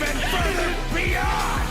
even further beyond!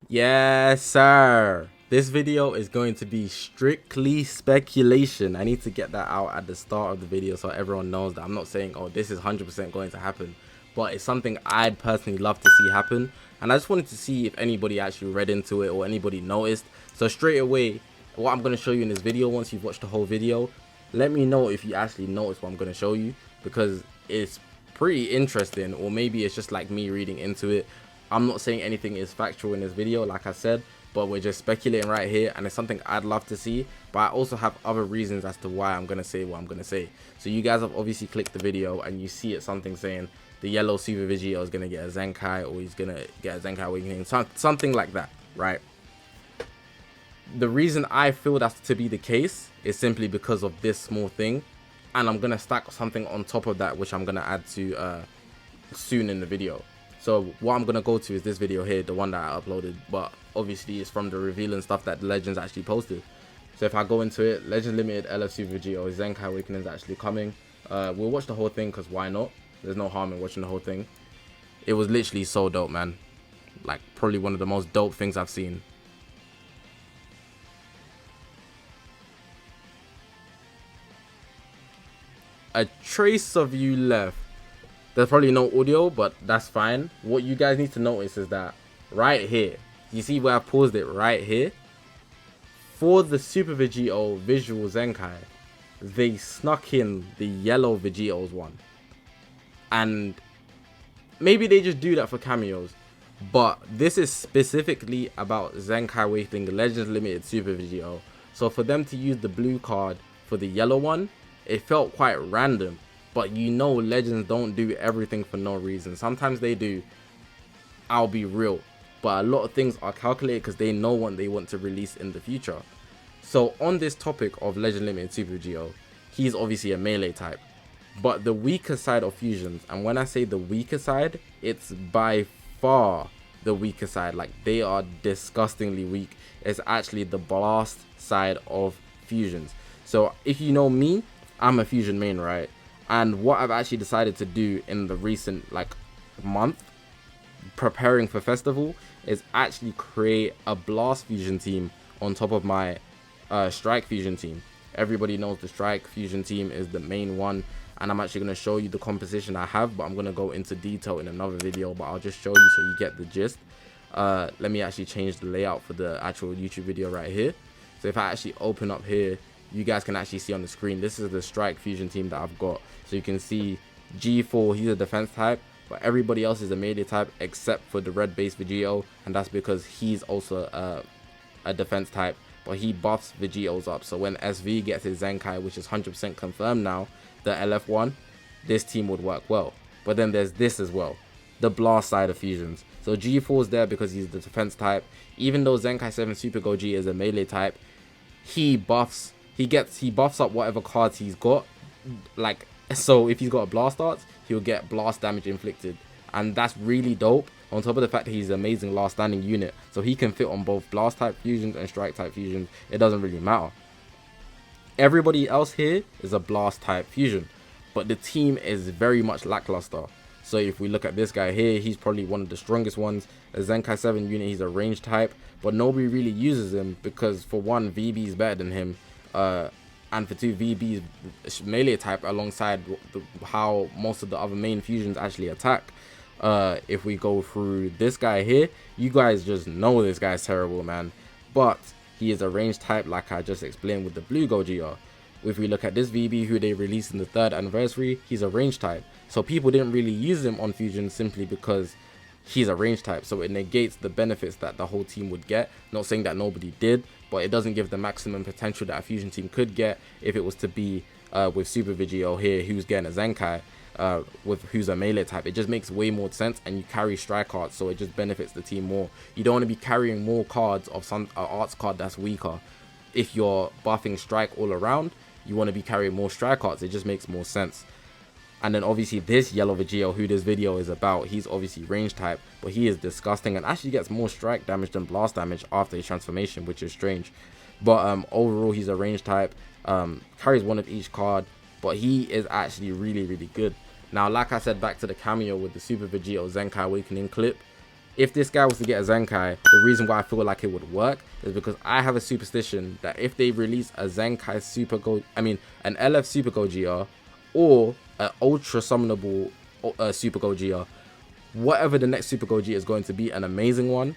Yes, sir. This video is going to be strictly speculation. I need to get that out at the start of the video so everyone knows that I'm not saying, oh, this is 100% going to happen. But it's something I'd personally love to see happen. And I just wanted to see if anybody actually read into it or anybody noticed. So straight away, what I'm going to show you in this video, once you've watched the whole video, let me know if you actually notice what I'm going to show you. Because it's pretty interesting, or maybe it's just like me reading into it. I'm not saying anything is factual in this video, like I said, but we're just speculating right here, and it's something I'd love to see. But I also have other reasons as to why I'm going to say what I'm going to say. So you guys have obviously clicked the video and you see it something saying the yellow Super Vegito is going to get a Zenkai, or he's going to get a Zenkai Awakening, something like that, right? The reason I feel that's to be the case is simply because of this small thing, and I'm going to stack something on top of that, which I'm going to add to soon in the video. So what I'm going to go to is this video here, the one that I uploaded, but obviously it's from the reveal and stuff that the Legends actually posted. So if I go into it, Legends Limited LF Super Vegito, Zenkai Awakening is actually coming. We'll watch the whole thing because why not? There's no harm in watching the whole thing. It was literally so dope, man. Like probably one of the most dope things I've seen. A trace of you left. There's probably no audio, but that's fine. What you guys need to notice is that right here, you see where I paused it right here? For the Super Vegito visual Zenkai, they snuck in the yellow Vegitos one. And maybe they just do that for cameos, but this is specifically about Zenkai Awakening Legends Limited Super Vegito. So for them to use the blue card for the yellow one, it felt quite random. But you know Legends don't do everything for no reason. Sometimes they do, I'll be real. But a lot of things are calculated because they know what they want to release in the future. So on this topic of Legend Limited Super Vegito, he's obviously a melee type. But the weaker side of fusions, and when I say the weaker side, it's by far the weaker side. Like they are disgustingly weak. It's actually the blast side of fusions. So if you know me, I'm a fusion main, right? And what I've actually decided to do in the recent like month preparing for festival is actually create a blast fusion team on top of my strike fusion team. Everybody knows the strike fusion team is the main one, and I'm actually going to show you the composition I have, but I'm going to go into detail in another video, but I'll just show you so you get the gist. Let me actually change the layout for the actual YouTube video right here. So if I actually open up here, you guys can actually see on the screen, this is the strike fusion team that I've got. So you can see G4, he's a defense type, but everybody else is a melee type except for the red base Vegito, and that's because he's also a defense type, but he buffs Vegitos up. So when SV gets his Zenkai, which is 100% confirmed now, the LF1, this team would work well. But then there's this as well, the blast side of fusions. So G4 is there because he's the defense type. Even though Zenkai 7 Super Goji is a melee type, he buffs up whatever cards he's got. Like, so if he's got a blast arts, he'll get blast damage inflicted, and that's really dope. On top of the fact that he's an amazing last standing unit, so he can fit on both blast type fusions and strike type fusions. It doesn't really matter. Everybody else here is a blast type fusion, but the team is very much lackluster. So if we look at this guy here, he's probably one of the strongest ones. A Zenkai 7 unit, he's a range type, but nobody really uses him because for one, VB is better than him. And for two, VB is melee type alongside how most of the other main fusions actually attack. If we go through this guy here, you guys just know this guy's terrible, man. But he is a range type, like I just explained with the blue Gogeta. If we look at this VB who they released in the 3rd anniversary, he's a range type. So people didn't really use him on fusion simply because he's a range type, so it negates the benefits that the whole team would get. Not saying that nobody did, but it doesn't give the maximum potential that a fusion team could get if it was to be with Super Vegito here, who's getting a Zenkai, who's a melee type. It just makes way more sense, and you carry strike cards, so it just benefits the team more. You don't want to be carrying more cards of some arts card that's weaker. If you're buffing strike all around, you want to be carrying more strike cards. It just makes more sense. And then obviously this yellow Vegito, who this video is about, he's obviously range type, but he is disgusting and actually gets more strike damage than blast damage after his transformation, which is strange. But overall, he's a range type. Carries one of each card, but he is actually really, really good. Now, like I said, back to the cameo with the Super Vegito Zenkai Awakening clip. If this guy was to get a Zenkai, the reason why I feel like it would work is because I have a superstition that if they release a Zenkai Super Go, an LF Super Gogeta or an Ultra Summonable Super Gogeta, whatever the next Super Gogeta is going to be, an amazing one,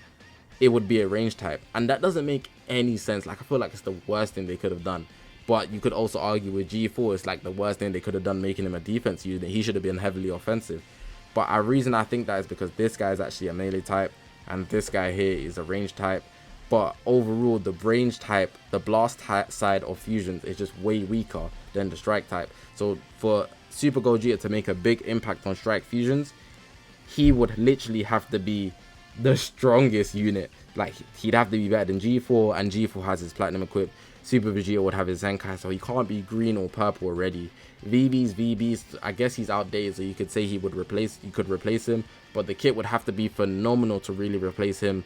it would be a range type. And that doesn't make any sense. Like, I feel like it's the worst thing they could have done. But you could also argue with G4, it's like the worst thing they could have done, making him a defense unit. He should have been heavily offensive. But a reason I think that is because this guy is actually a melee type, and this guy here is a range type. But overall, the range type, the blast side of fusions is just way weaker than the strike type. So for Super Gogeta to make a big impact on strike fusions, he would literally have to be the strongest unit. Like, he'd have to be better than G4, and G4 has his platinum equip. Super Vegito would have his Zenkai, so he can't be green or purple already. VBs, I guess he's outdated, so you could say you could replace him, but the kit would have to be phenomenal to really replace him.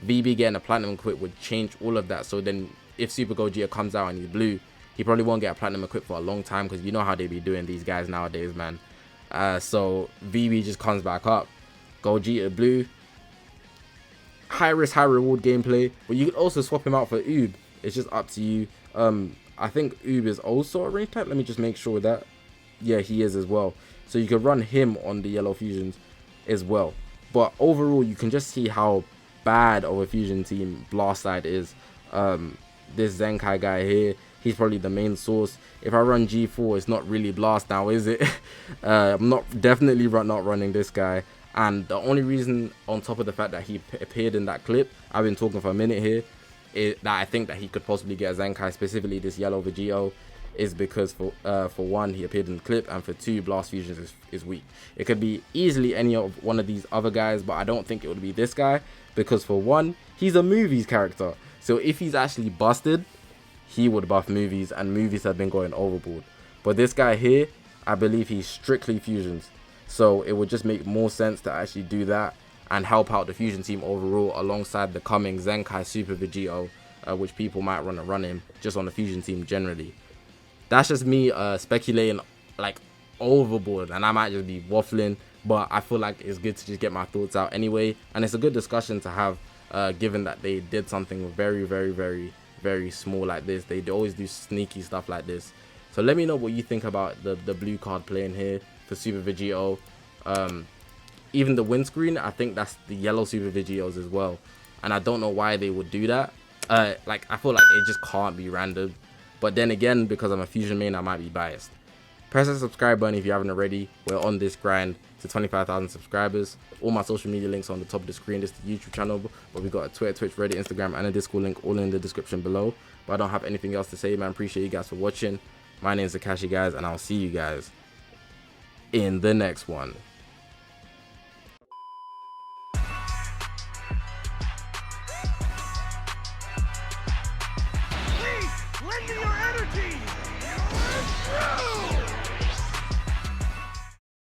VB getting a platinum equip would change all of that. So then if Super Gogeta comes out and he's blue, he probably won't get a platinum equip for a long time, because you know how they be doing these guys nowadays, man. So VB just comes back up. Gogeta blue, high risk, high reward gameplay, but you could also swap him out for Oob. It's just up to you. I think Oob is also a range type. Let me just make sure that, yeah, he is as well. So you could run him on the yellow fusions as well. But overall, you can just see how bad of a fusion team Blast side is. This Zenkai guy here, he's probably the main source. If I run G4, it's not really Blast now, is it? I'm definitely not running this guy. And the only reason, on top of the fact that he appeared in that clip, I've been talking for a minute here, that I think that he could possibly get a Zenkai, specifically this yellow Vegito, is because for one, he appeared in the clip, and for two, Blast Fusions is weak. It could be easily any of one of these other guys, but I don't think it would be this guy, because for one, he's a movies character. So if he's actually busted, he would buff movies, and movies have been going overboard. But this guy here, I believe he's strictly fusions. So it would just make more sense to actually do that and help out the fusion team overall, alongside the coming Zenkai Super Vegito, which people might want to run him just on the fusion team generally. That's just me speculating like overboard, and I might just be waffling, but I feel like it's good to just get my thoughts out anyway, and it's a good discussion to have, given that they did something very, very, very, very small like this. They always do sneaky stuff like this. So let me know what you think about the blue card playing here for Super Vegito. Even the windscreen, I think that's the yellow Super Vegitos as well, and I don't know why they would do that. Like, I feel like it just can't be random, but then again, because I'm a fusion main, I might be biased. Press the subscribe button if you haven't already. We're on this grind to 25,000 subscribers. All my social media links are on the top of the screen. This is the YouTube channel, but we got a Twitter, Twitch, Reddit, Instagram, and a Discord link all in the description below. But I don't have anything else to say, man. Appreciate you guys for watching. My name is Zakashi, guys, and I'll see you guys in the next one. Please, lend me your energy! You're through!